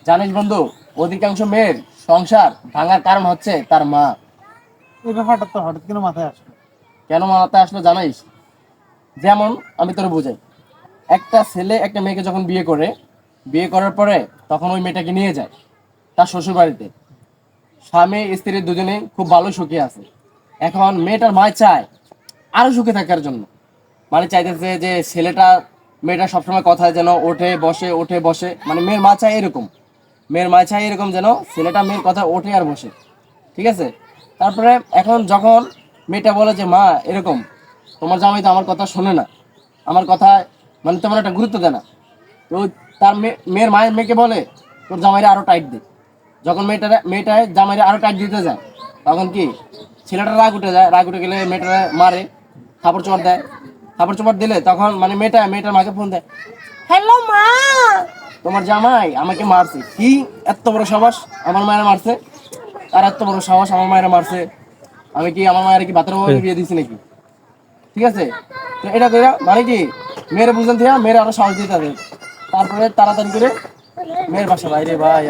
জানিস বন্ধু, অধিকাংশ মেয়ের সংসার ভাঙার কারণ হচ্ছে তার মা। এই ব্যাপারটা তো হঠাৎ কেন মাথায় আসলো? কেন মাথায় আসলো জানিস? যেমন আমি তোর বুঝাই। একটা ছেলে একটা মেয়েকে যখন বিয়ে করে, বিয়ে করার পরে তখন ওই মেয়েটাকে নিয়ে যায় তার শ্বশুর বাড়িতে। স্বামী স্ত্রী দুজনেই খুব ভালো সুখী আছে। এখন মেয়েটার মা চায় আরো সুখে থাকার জন্য, মানে চাইতেছে যে ছেলেটা মেয়েটা সবসময় কথায় যেন ওঠে বসে, মানে মেয়ের মা চায় এরকম। মেয়ের মা চায় এরকম যেন ছেলেটা মেয়ের কথা ওঠে আর বসে। ঠিক আছে। তারপরে এখন যখন মেয়েটা বলে যে মা এরকম, তোমার জামাই তো আমার কথা শোনে না, আমার কথা মানে তেমন একটা গুরুত্ব দেয় না। তো তার মেয়ের মায়ের মেয়েকে বলে তোর জামাইরে আরো টাইট দে। যখন মেয়েটা জামাইরে আরো টাইট দিতে যায়, তখন কি ছেলেটা রাগ উঠে যায়, রাগ উঠে গেলে মেয়েটা মারে, থাপড় চোপড় দেয়। থাপড় চোপড় দিলে তখন মানে মেয়েটার মাকে ফোন দেয়, হ্যালো মা, তোমার জামাই আমাকে মারছে। কি এত বড় সাহস আমার মায়ের মারছে? আর এত বড় সাহস আমার মায়ের মারছে? আমি কি আমার মায়ের কি বাতের বাবা বিয়ে দিছি নাকি? ঠিক আছে। তো এটা কইরা মানে কি মেয়েরা বুঝলেন থেকে মেয়েরা আরো সাহস দিতে হবে। তারপরে তাড়াতাড়ি করে মেয়ের বাসা বাইরে ভাই